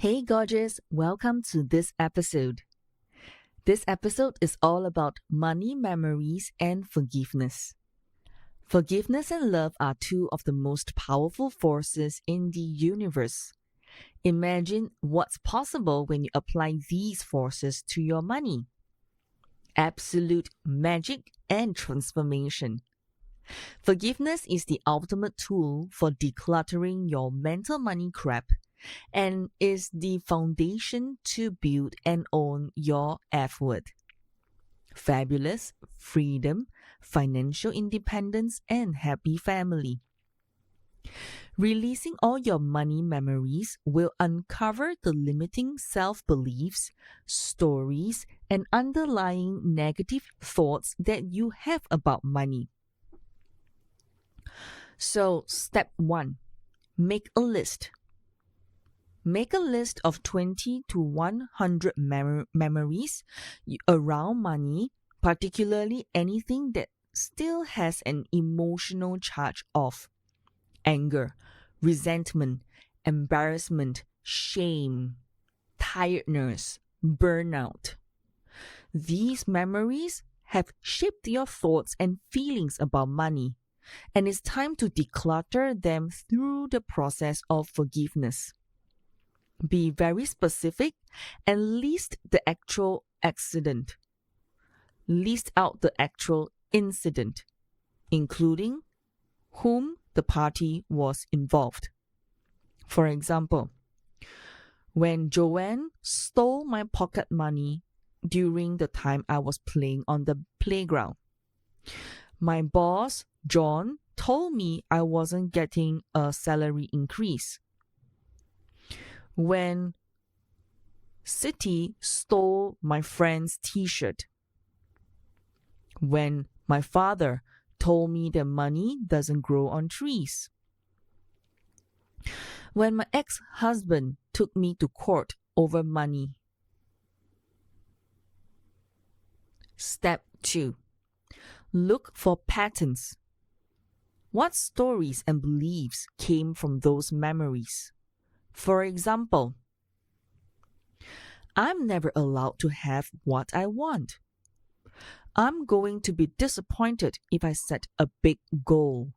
Hey, gorgeous, welcome to this episode. This episode is all about money memories and forgiveness. Forgiveness and love are two of the most powerful forces in the universe. Imagine what's possible when you apply these forces to your money. Absolute magic and transformation. Forgiveness is the ultimate tool for decluttering your mental money crap and is the foundation to build and own your F-word. Fabulous, freedom, financial independence, and happy family. Releasing all your money memories will uncover the limiting self-beliefs, stories, and underlying negative thoughts that you have about money. So, step 1. Make a list. Make a list of 20 to 100 memories around money, particularly anything that still has an emotional charge of anger, resentment, embarrassment, shame, tiredness, burnout. These memories have shaped your thoughts and feelings about money, and it's time to declutter them through the process of forgiveness. Be very specific and list the actual accident. List out the actual incident, including whom the party was involved. For example, when Joanne stole my pocket money during the time I was playing on the playground. My boss, John, told me I wasn't getting a salary increase. When City stole my friend's t-shirt. When my father told me that money doesn't grow on trees. When my ex-husband took me to court over money. Step 2. Look for patterns. What stories and beliefs came from those memories? For example, I'm never allowed to have what I want. I'm going to be disappointed if I set a big goal.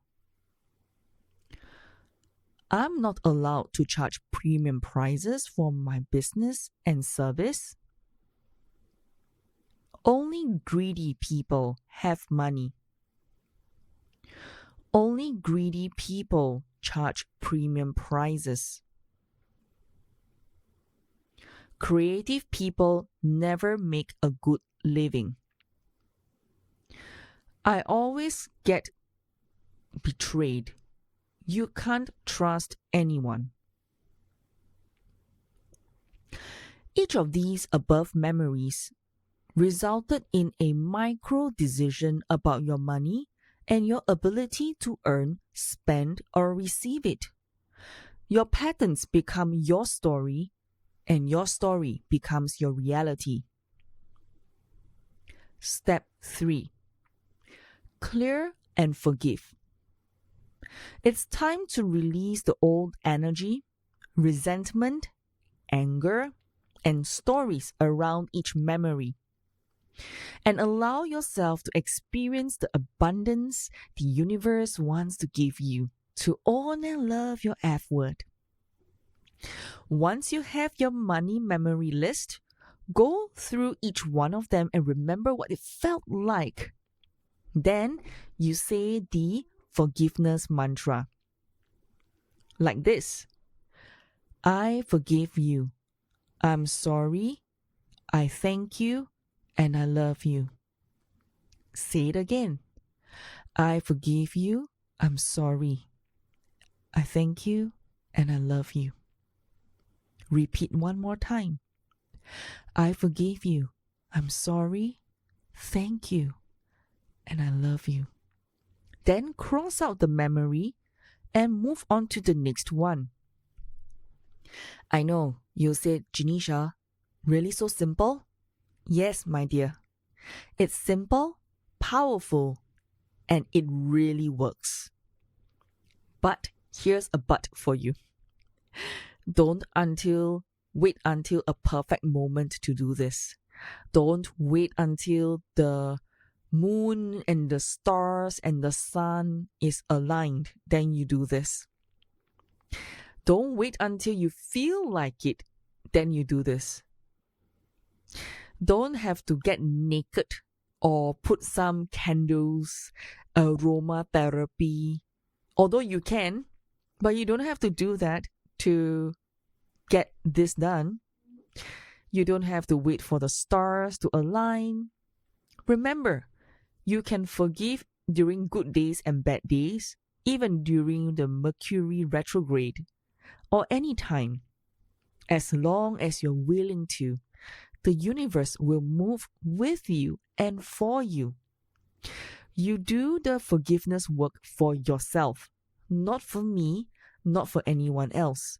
I'm not allowed to charge premium prices for my business and service. Only greedy people have money. Only greedy people charge premium prices. Creative people never make a good living. I always get betrayed. You can't trust anyone. Each of these above memories resulted in a micro decision about your money and your ability to earn, spend, or receive it. Your patterns become your story, and your story becomes your reality. Step 3. Clear and forgive. It's time to release the old energy, resentment, anger, and stories around each memory, and allow yourself to experience the abundance the universe wants to give you to own and love your F-word. Once you have your money memory list, go through each one of them and remember what it felt like. Then you say the forgiveness mantra. Like this. I forgive you. I'm sorry. I thank you. And I love you. Say it again. I forgive you. I'm sorry. I thank you. And I love you. Repeat one more time. I forgive you. I'm sorry. Thank you. And I love you. Then cross out the memory and move on to the next one. I know, you said, Janisha, really so simple? Yes, my dear. It's simple, powerful, and it really works. But here's a but for you. Don't until wait until a perfect moment to do this. Don't wait until the moon and the stars and the sun is aligned, then you do this. Don't wait until you feel like it, then you do this. Don't have to get naked or put some candles, aromatherapy. Although you can, but you don't have to do that to get this done. You don't have to wait for the stars to align. Remember, you can forgive during good days and bad days, even during the Mercury retrograde, or any time. As long as you're willing to, the universe will move with you and for you. You do the forgiveness work for yourself, not for me, not for anyone else.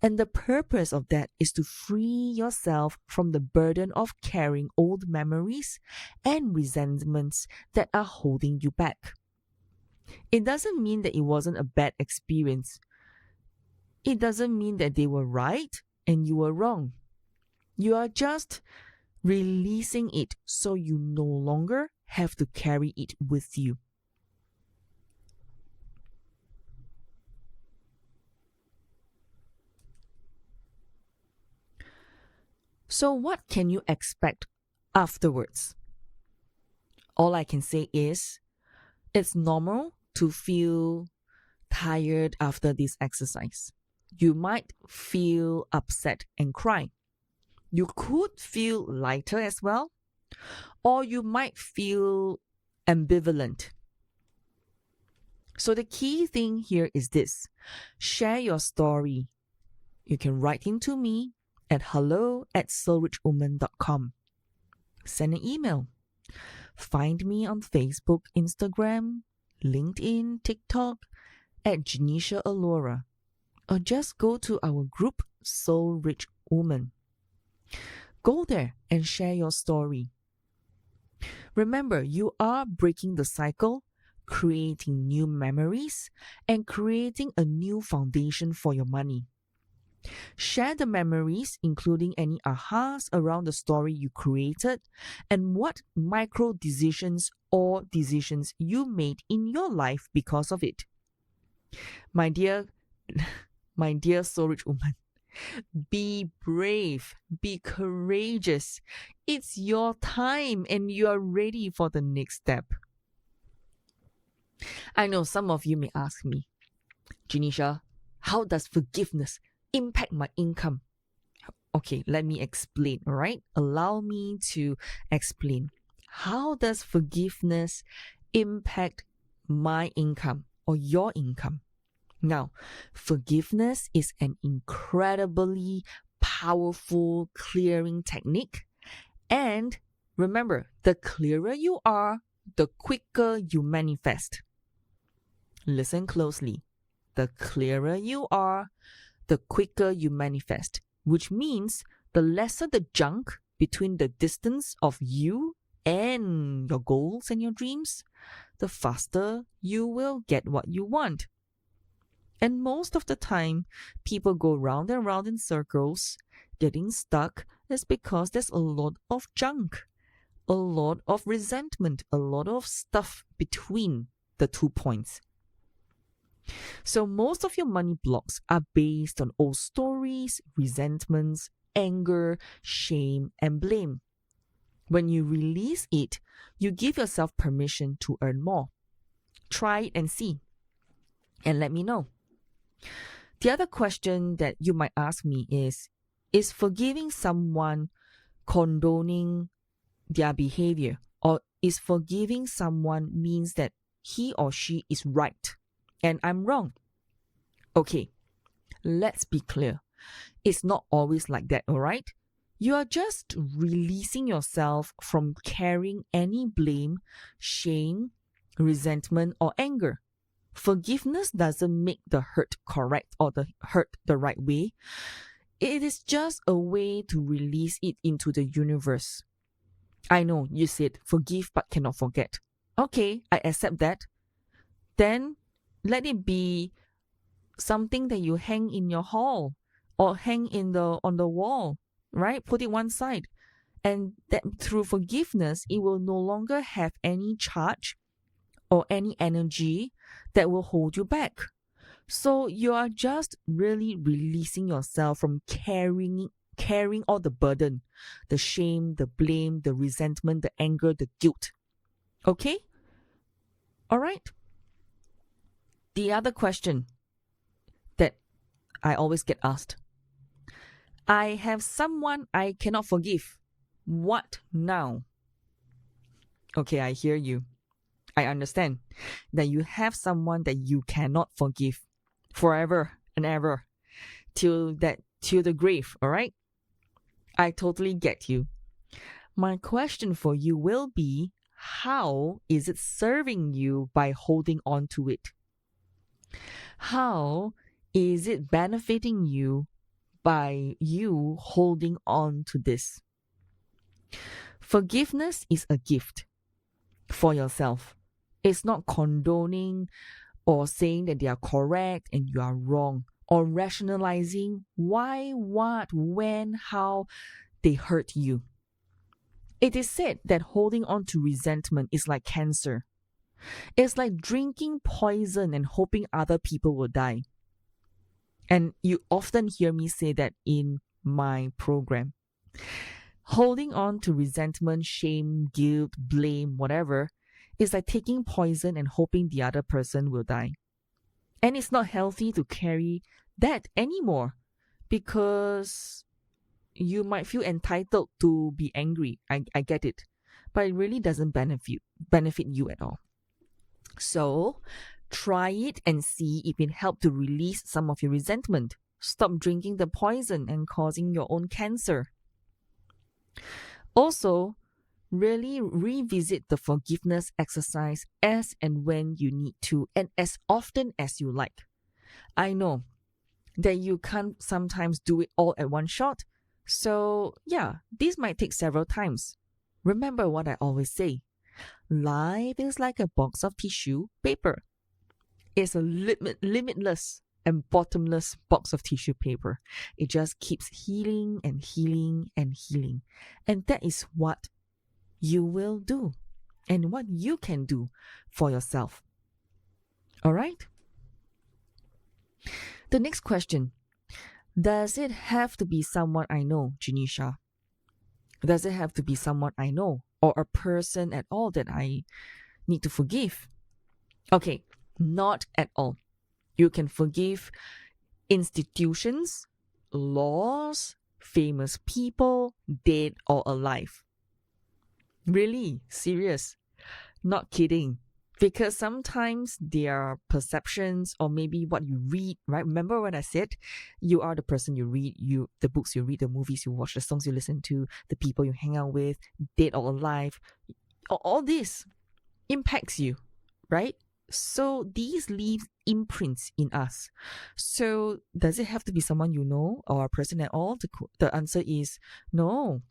And the purpose of that is to free yourself from the burden of carrying old memories and resentments that are holding you back. It doesn't mean that it wasn't a bad experience. It doesn't mean that they were right and you were wrong. You are just releasing it so you no longer have to carry it with you. So what can you expect afterwards? All I can say is, it's normal to feel tired after this exercise. You might feel upset and cry. You could feel lighter as well, or you might feel ambivalent. So the key thing here is this: share your story. You can write into me at hello@soulrichwoman.com. Send an email. Find me on Facebook, Instagram, LinkedIn, TikTok at Janisha Alora, or just go to our group, Soul Rich Woman. Go there and share your story. Remember, you are breaking the cycle, creating new memories, and creating a new foundation for your money. Share the memories, including any ahas around the story you created and what micro decisions or decisions you made in your life because of it. My dear Soul Rich Woman, be brave, be courageous. It's your time and you are ready for the next step. I know some of you may ask me, Janisha, how does forgiveness impact my income? Okay, let me explain, all right? Allow me to explain. How does forgiveness impact my income or your income? Now, forgiveness is an incredibly powerful clearing technique. And remember, the clearer you are, the quicker you manifest. Listen closely. The clearer you are, the quicker you manifest, which means the lesser the junk between the distance of you and your goals and your dreams, the faster you will get what you want. And most of the time, people go round and round in circles. Getting stuck is because there's a lot of junk, a lot of resentment, a lot of stuff between the 2 points. So most of your money blocks are based on old stories, resentments, anger, shame, and blame. When you release it, you give yourself permission to earn more. Try it and see. And let me know. The other question that you might ask me is forgiving someone condoning their behavior? Or is forgiving someone means that he or she is right and I'm wrong? Okay, let's be clear. It's not always like that, alright? You are just releasing yourself from carrying any blame, shame, resentment, or anger. Forgiveness doesn't make the hurt correct or the hurt the right way. It is just a way to release it into the universe. I know you said forgive but cannot forget. Okay, I accept that. Then let it be something that you hang in your hall, or hang on the wall, right? Put it one side. And that through forgiveness, it will no longer have any charge or any energy that will hold you back. So you are just really releasing yourself from carrying all the burden, the shame, the blame, the resentment, the anger, the guilt. Okay? All right? The other question that I always get asked. I have someone I cannot forgive. What now? Okay, I hear you. I understand that you have someone that you cannot forgive forever and ever till the grave, all right? I totally get you. My question for you will be, how is it serving you by holding on to it? How is it benefiting you by you holding on to this? Forgiveness is a gift for yourself. It's not condoning or saying that they are correct and you are wrong, or rationalizing why, what, when, how they hurt you. It is said that holding on to resentment is like cancer. It's like drinking poison and hoping other people will die. And you often hear me say that in my program. Holding on to resentment, shame, guilt, blame, whatever, is like taking poison and hoping the other person will die. And it's not healthy to carry that anymore, because you might feel entitled to be angry. I get it. But it really doesn't benefit you at all. So try it and see if it helps to release some of your resentment. Stop drinking the poison and causing your own cancer. Also, really revisit the forgiveness exercise as and when you need to, and as often as you like. I know that you can't sometimes do it all at one shot. So yeah, this might take several times. Remember what I always say. Life is like a box of tissue paper. It's a limitless and bottomless box of tissue paper. It just keeps healing and healing and healing. And that is what you will do and what you can do for yourself. All right? The next question. Does it have to be someone I know, Janisha? Does it have to be someone I know or a person at all that I need to forgive? Okay, not at all. You can forgive institutions, laws, famous people, dead or alive. Really, serious. Not kidding. Because sometimes their perceptions or maybe what you read, right? Remember what I said? You are the person you read, the books you read, the movies you watch, the songs you listen to, the people you hang out with, dead or alive. All this impacts you, right? So these leave imprints in us. So does it have to be someone you know or a person at all? The answer is no.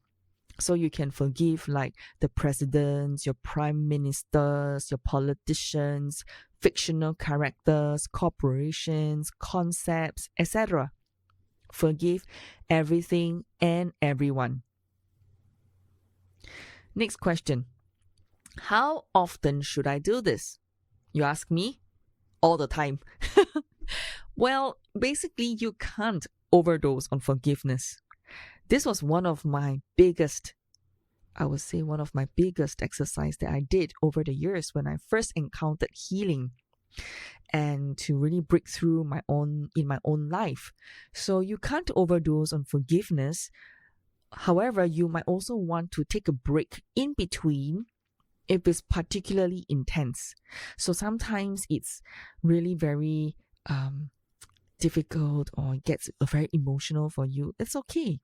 So you can forgive like the presidents, your prime ministers, your politicians, fictional characters, corporations, concepts, etc. Forgive everything and everyone. Next question. How often should I do this? You ask me? All the time. Well, basically you can't overdose on forgiveness. This was one of my biggest exercise that I did over the years when I first encountered healing and to really break through in my own life. So you can't overdose on forgiveness. However, you might also want to take a break in between if it's particularly intense. So sometimes it's really very difficult or it gets very emotional for you. It's okay.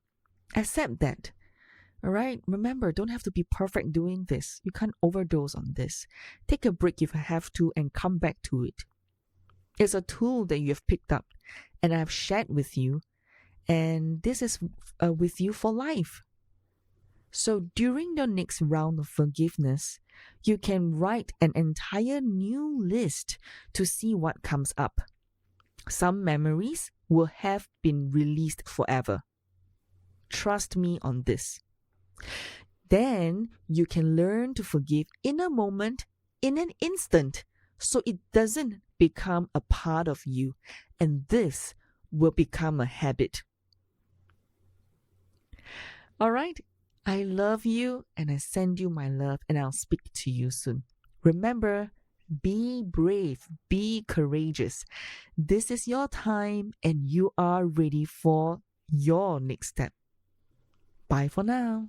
Accept that. All right? Remember, don't have to be perfect doing this. You can't overdose on this. Take a break if you have to and come back to it. It's a tool that you have picked up and I've shared with you. And this is with you for life. So during the next round of forgiveness, you can write an entire new list to see what comes up. Some memories will have been released forever. Trust me on this. Then you can learn to forgive in a moment, in an instant, so it doesn't become a part of you, and this will become a habit. All right, I love you and I send you my love, and I'll speak to you soon. Remember, be brave, be courageous. This is your time and you are ready for your next step. Bye for now.